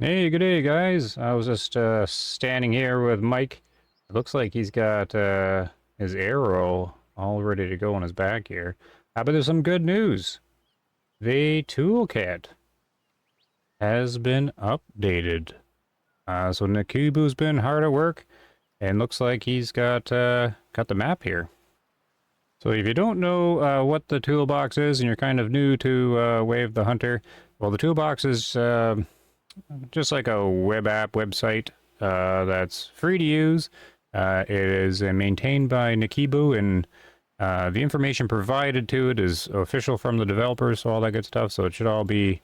Hey, good day, guys. I was just standing here with Mike. It looks like he's got his arrow all ready to go on his back here. But there's some good news. The toolkit has been updated. So Nakibu's been hard at work, and looks like he's got the map here. So if you don't know what the toolbox is, and you're kind of new to Wave the Hunter, well, the toolbox is just like a web app website that's free to use. It is maintained by Nakibu, and the information provided to it is official from the developers, so all that good stuff. So it should all be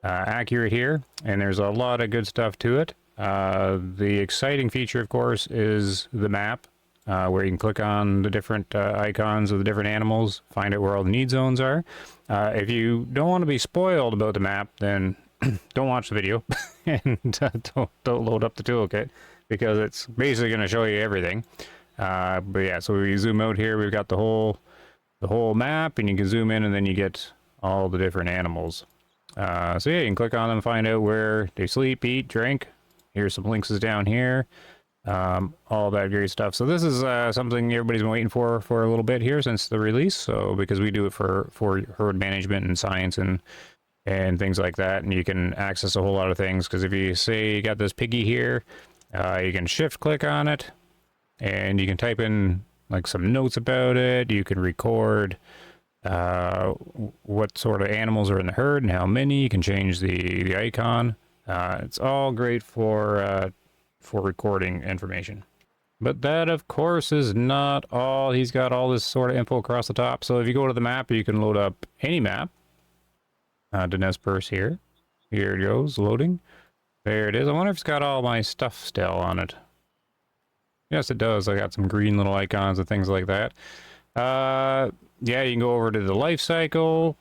accurate here, and there's a lot of good stuff to it. The exciting feature, of course, is the map, where you can click on the different icons of the different animals, find out where all the need zones are. If you don't want to be spoiled about the map, then don't watch the video and don't load up the toolkit, because it's basically going to show you everything. But yeah, so we zoom out here, we've got the whole map, and you can zoom in and then you get all the different animals. So yeah, you can click on them, find out where they sleep, eat, drink. Here's some links down here. All that great stuff. So this is something everybody's been waiting for a little bit here since the release. So because we do it for herd management and science and things like that, and you can access a whole lot of things. Because if you say you got this piggy here, you can shift click on it, and you can type in like some notes about it. You can record what sort of animals are in the herd and how many. You can change the icon. It's all great for recording information. But that, of course, is not all. He's got all this sort of info across the top. So if you go to the map, you can load up any map. Denespers here. Here it goes, loading. There it is. I wonder if it's got all my stuff still on it. Yes, it does. I got some green little icons and things like that. Yeah, you can go over to the life cycle,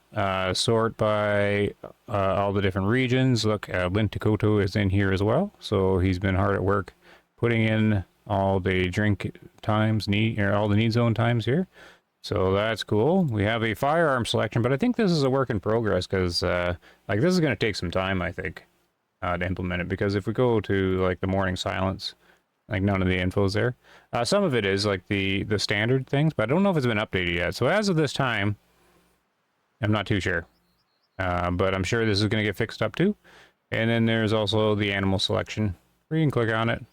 sort by all the different regions. Look, Lintukoto is in here as well. So he's been hard at work putting in all the drink times, all the need zone times here. So that's cool. We have a firearm selection, but I think this is a work in progress, because like this is going to take some time, I think, to implement it. Because if we go to like the morning silence, like none of the info's there. Some of it is like the standard things, but I don't know if it's been updated yet. So as of this time, I'm not too sure. But I'm sure this is going to get fixed up too. And then there's also the animal selection, where you can click on it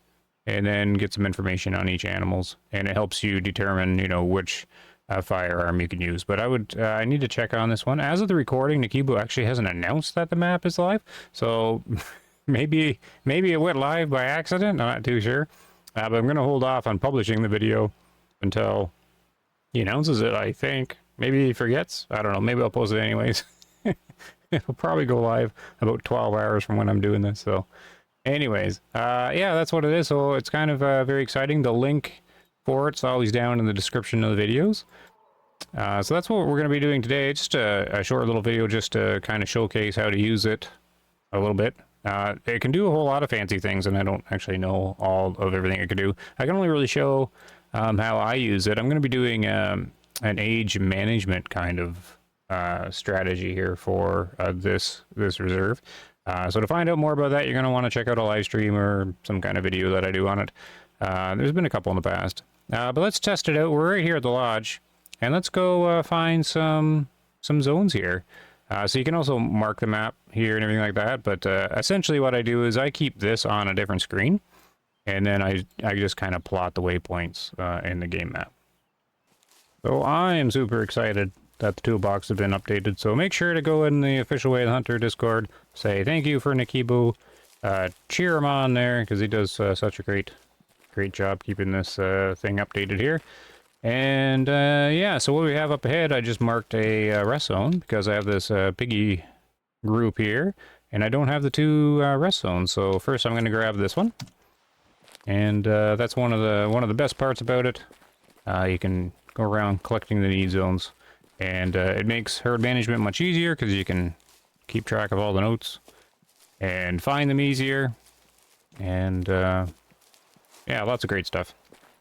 and then get some information on each animals, and it helps you determine, you know, which firearm you can use. But I need to check on this one. As of the recording, Nakibu actually hasn't announced that the map is live, so maybe it went live by accident. I'm not too sure. But I'm going to hold off on publishing the video until he announces it, I think. Maybe he forgets. I don't know. Maybe I'll post it anyways. It'll probably go live about 12 hours from when I'm doing this. So anyways, yeah, that's what it is. So it's kind of very exciting. The link for it's always down in the description of the videos. So that's what we're going to be doing today. It's just a short little video just to kind of showcase how to use it a little bit. It can do a whole lot of fancy things, and I don't actually know all of everything it can do. I can only really show how I use it. I'm going to be doing an age management kind of strategy here for this reserve. So to find out more about that, you're going to want to check out a live stream or some kind of video that I do on it. There's been a couple in the past. But let's test it out. We're right here at the lodge, and let's go find some zones here. So you can also mark the map here and everything like that, but essentially what I do is I keep this on a different screen, and then I just kind of plot the waypoints in the game map. So I am super excited that the toolbox has been updated, so make sure to go in the official Way of the Hunter Discord, say thank you for Nakibu, cheer him on there, because he does such a great job keeping this thing updated here. And yeah, so what we have up ahead, I just marked a rest zone because I have this piggy group here, and I don't have the two rest zones. So first I'm going to grab this one, and that's one of the best parts about it. You can go around collecting the need zones, and it makes herd management much easier because you can keep track of all the notes and find them easier, and yeah, lots of great stuff.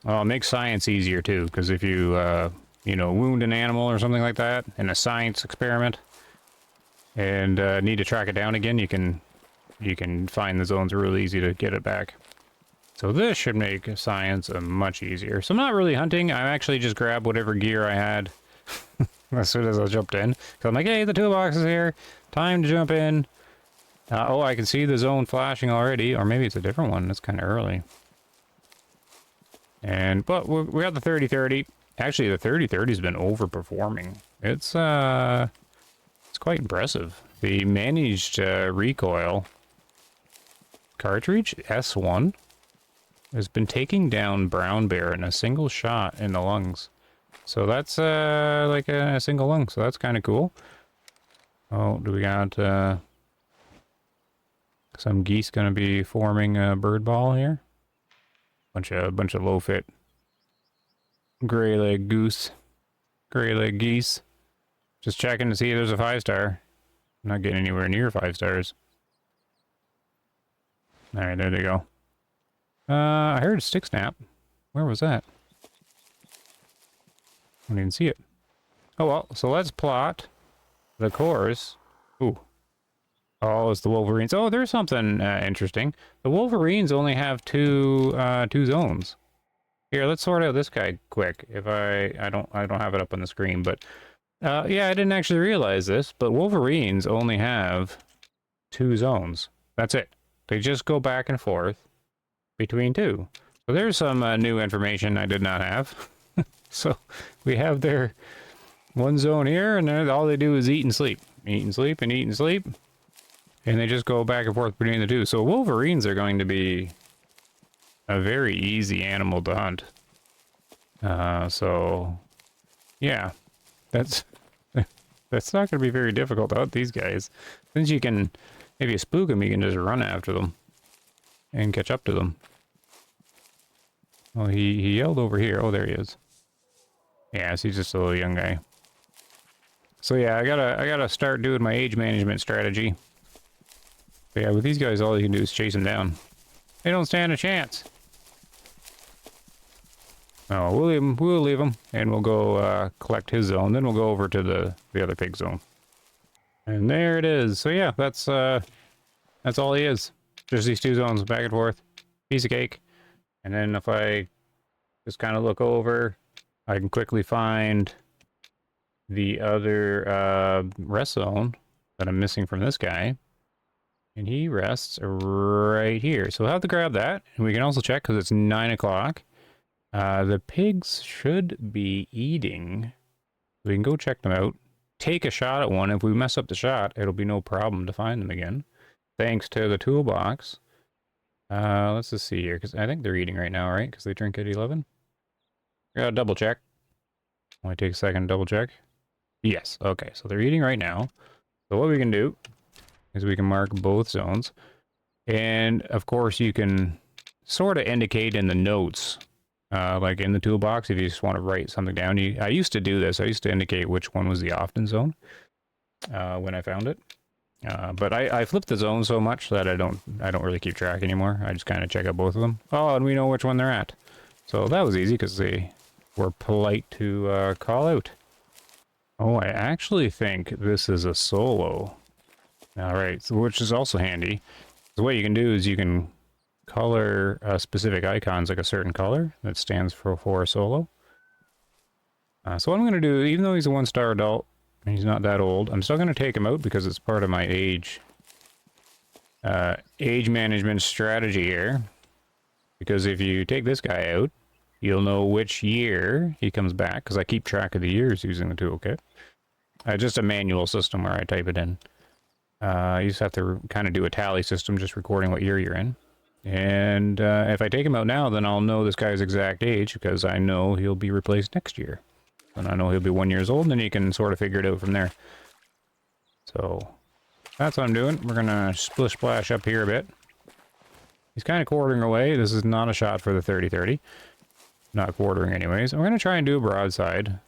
Well, it makes science easier too, because if you, you know, wound an animal or something like that in a science experiment and need to track it down again, you can you can find the zones real easy to get it back. So this should make science much easier. So I'm not really hunting. I actually just grabbed whatever gear I had as soon as I jumped in. So I'm like, hey, the toolbox is here. Time to jump in. Oh, I can see the zone flashing already. Or maybe it's a different one. It's kind of early. But we got the 30-30. Actually, the 30-30 has been overperforming. It's quite impressive. The managed recoil cartridge, S1, has been taking down brown bear in a single shot in the lungs. So that's like a single lung, so that's kind of cool. Oh, do we got some geese gonna be forming a bird ball here? Bunch of low fit gray leg goose, gray leg geese. Just checking to see if there's a 5-star. Not getting anywhere near 5 stars. All right, there they go. I heard a stick snap. Where was that? I didn't even see it. Oh well, so let's plot the course. Ooh. Oh, it's the Wolverines. Oh, there's something interesting. The Wolverines only have two zones. Here, let's sort out this guy quick. If I don't have it up on the screen, but yeah, I didn't actually realize this, but Wolverines only have 2 zones. That's it. They just go back and forth between 2. So there's some new information I did not have. So we have their one zone here, and then all they do is eat and sleep. Eat and sleep and eat and sleep. And they just go back and forth between the 2. So Wolverines are going to be a very easy animal to hunt. So yeah, that's not going to be very difficult to hunt these guys. Since you can, if you spook them, you can just run after them and catch up to them. Oh, he yelled over here. Oh, there he is. Yeah, so he's just a little young guy. So yeah, I gotta start doing my age management strategy. But yeah, with these guys, all you can do is chase them down. They don't stand a chance. Oh, we'll leave him, and we'll go collect his zone. Then we'll go over to the other pig zone. And there it is. So yeah, that's all he is. Just these 2 zones, back and forth. Piece of cake. And then if I just kind of look over, I can quickly find the other rest zone that I'm missing from this guy. And he rests right here. So we'll have to grab that. And we can also check, because it's 9 o'clock. The pigs should be eating. We can go check them out. Take a shot at one. If we mess up the shot, it'll be no problem to find them again. Thanks to the toolbox. Let's just see here, because I think they're eating right now, right? Because they drink at 11. Gotta double check. Only take a second to double check. Yes, okay, so they're eating right now. So what we can do is we can mark both zones. And of course you can sort of indicate in the notes, like in the toolbox, if you just want to write something down. I used to do this. I used to indicate which one was the often zone when I found it. But I flipped the zone so much that I don't really keep track anymore. I just kind of check out both of them. Oh, and we know which one they're at. So that was easy because they were polite to call out. Oh, I actually think this is a solo. All right, so which is also handy. So what you can do is you can color specific icons like a certain color that stands for a solo. So what I'm going to do, even though he's a 1-star adult, and he's not that old, I'm still going to take him out because it's part of my age management strategy here. Because if you take this guy out, you'll know which year he comes back, because I keep track of the years using the toolkit. Just a manual system where I type it in. You just have to kind of do a tally system, just recording what year you're in. And if I take him out now, then I'll know this guy's exact age, because I know he'll be replaced next year. And I know he'll be 1 year old, and then you can sort of figure it out from there. So that's what I'm doing. We're going to splish splash up here a bit. He's kind of quartering away. This is not a shot for the 30-30. Not quartering anyways. I'm going to try and do a broadside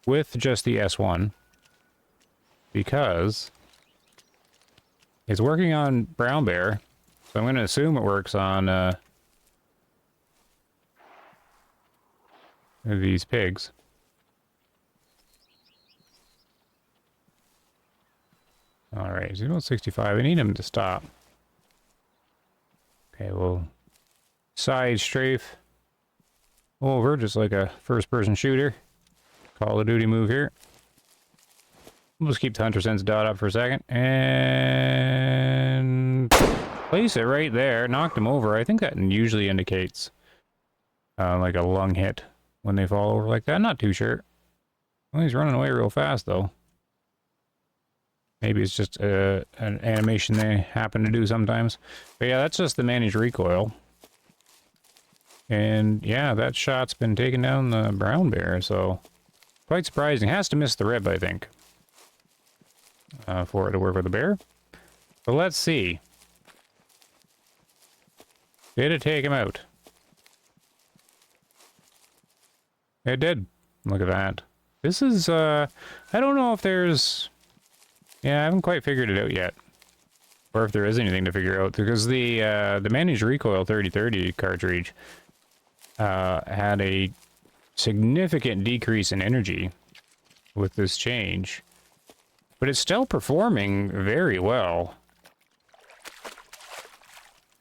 with just the S1, because it's working on brown bear. So I'm going to assume it works on these pigs. All right, he's about 65. I need him to stop. Okay, we'll side strafe over just like a first-person shooter. Call of Duty move here. We'll just keep the hunter sense dot up for a second. And place it right there. Knocked him over. I think that usually indicates like a lung hit when they fall over like that. Not too sure. Well, he's running away real fast, though. Maybe it's just an animation they happen to do sometimes. But yeah, that's just the managed recoil. And yeah, that shot's been taking down the brown bear, so quite surprising. Has to miss the rib, I think, for it to work with the bear. But let's see. Did it take him out? It did. Look at that. This is, I don't know if there's... Yeah, I haven't quite figured it out yet. Or if there is anything to figure out, because the managed recoil 3030 cartridge had a significant decrease in energy with this change. But it's still performing very well.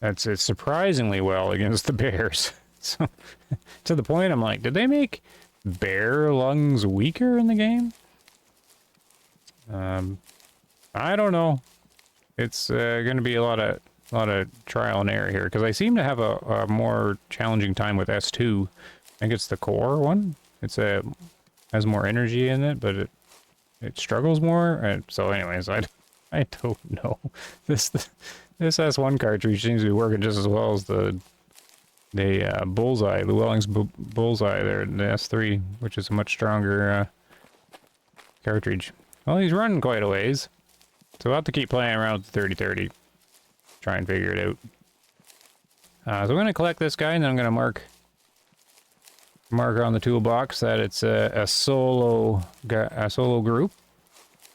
It's surprisingly well against the bears. So, to the point I'm like, did they make bear lungs weaker in the game? I don't know. It's going to be a lot of trial and error here, because I seem to have a more challenging time with S2. I think it's the core one. It's has more energy in it, but it struggles more. So, anyways, I don't know. This S1 cartridge seems to be working just as well as the bullseye, Llewellyn's bullseye there, the S3, which is a much stronger cartridge. Well, he's running quite a ways. So we'll have to keep playing around with the 3030. Try and figure it out. So I'm going to collect this guy, and then I'm going to mark on the toolbox that it's a solo group.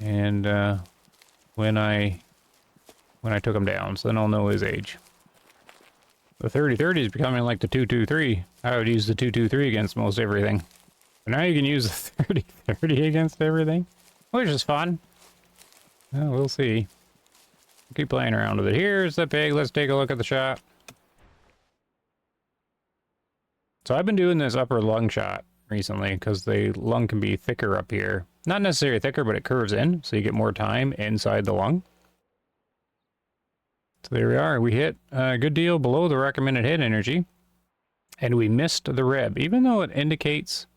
And when I took him down, so then I'll know his age. The 3030 is becoming like the 223. I would use the 223 against most everything. But now you can use the 3030 against everything, which is fun. Well, we'll see. Keep playing around with it. Here's the pig. Let's take a look at the shot. So I've been doing this upper lung shot recently because the lung can be thicker up here. Not necessarily thicker, but it curves in, so you get more time inside the lung. So there we are. We hit a good deal below the recommended hit energy. And we missed the rib. Even though it indicates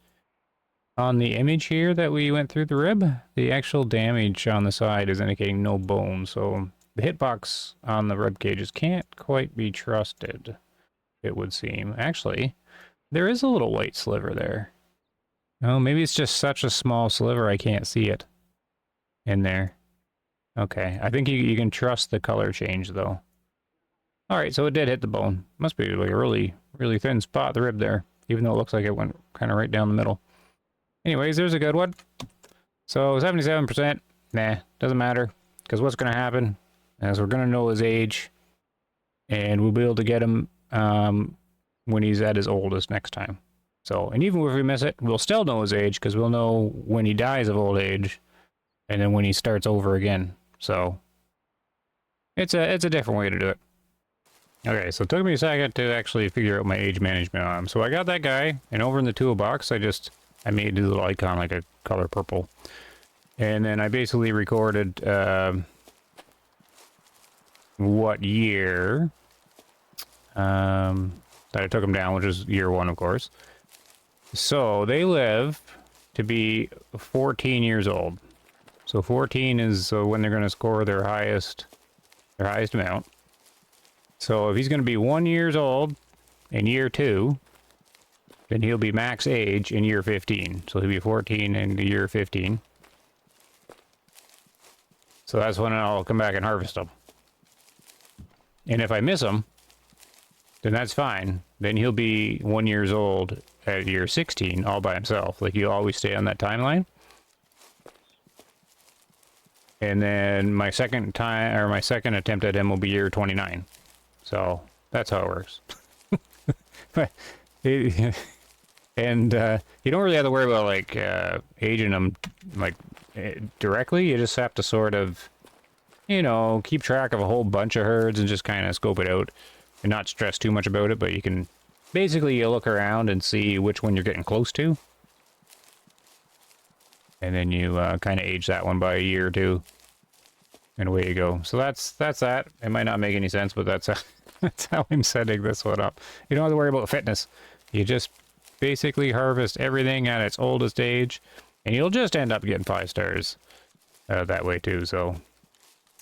on the image here that we went through the rib, the actual damage on the side is indicating no bone. So the hitbox on the rib cages can't quite be trusted, it would seem. Actually, there is a little white sliver there. Oh, maybe it's just such a small sliver I can't see it in there. Okay, I think you can trust the color change, though. Alright, so it did hit the bone. Must be like a really, really thin spot, the rib there, even though it looks like it went kind of right down the middle. Anyways, there's a good one. So 77%, nah, doesn't matter. Because what's going to happen is we're going to know his age, and we'll be able to get him when he's at his oldest next time. So, and even if we miss it, we'll still know his age, because we'll know when he dies of old age, and then when he starts over again. So, it's a different way to do it. Okay, so it took me a second to actually figure out my age management on him. So I got that guy, and over in the toolbox, I made a little icon like a color purple. And then I basically recorded what year that I took them down, which is year 1, of course. So they live to be 14 years old. So 14 is when they're going to score their highest amount. So if he's going to be 1 year old in year 2, then he'll be max age in year 15. So he'll be 14 in the year 15. So that's when I'll come back and harvest them. And if I miss him, then that's fine. Then he'll be 1 year old at year 16 all by himself. Like, you always stay on that timeline. And then my second attempt at him will be year 29. So that's how it works. But and you don't really have to worry about like aging them like directly. You just have to sort of, you know, keep track of a whole bunch of herds and just kind of scope it out. and not stress too much about it, but you can basically you look around and see which one you're getting close to. And then you kind of age that one by a year or two. And away you go. So that's that. It might not make any sense, but that's that's how I'm setting this one up. You don't have to worry about fitness. You just basically harvest everything at its oldest age, and you'll just end up getting 5 stars that way too. So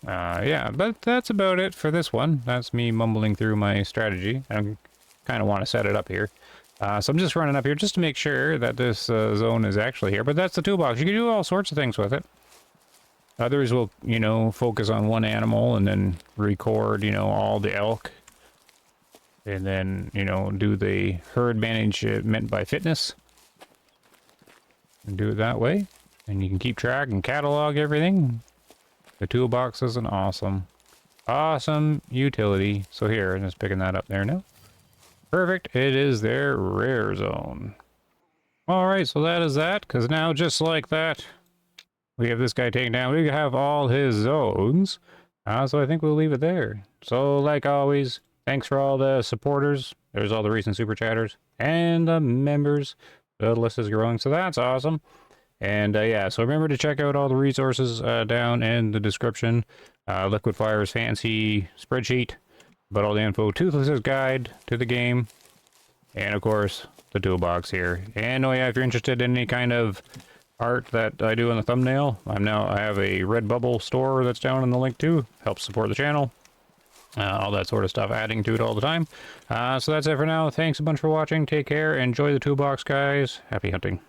yeah, but that's about it for this one. That's me mumbling through my strategy. I kind of want to set it up here. So I'm just running up here just to make sure that this zone is actually here. But that's the toolbox. You can do all sorts of things with it. Others will, you know, focus on one animal and then record, you know, all the elk. And then, you know, do the herd management by fitness. And do it that way. And you can keep track and catalog everything. The toolbox is an awesome utility. So here, I'm just picking that up there now. Perfect. It is their rare zone. Alright, so that is that. Because now, just like that, we have this guy taken down. We have all his zones. So I think we'll leave it there. So, like always, thanks for all the supporters. There's all the recent super chatters. And the members. The list is growing, so that's awesome. And yeah, so remember to check out all the resources down in the description. Liquid Fire's fancy spreadsheet. About all the info. Toothless's guide to the game. And of course, the toolbox here. And oh yeah, if you're interested in any kind of art that I do on the thumbnail, I have a Redbubble store that's down in the link too. Helps support the channel. All that sort of stuff, adding to it all the time. So that's it for now. Thanks a bunch for watching. Take care. Enjoy the toolbox, guys. Happy hunting.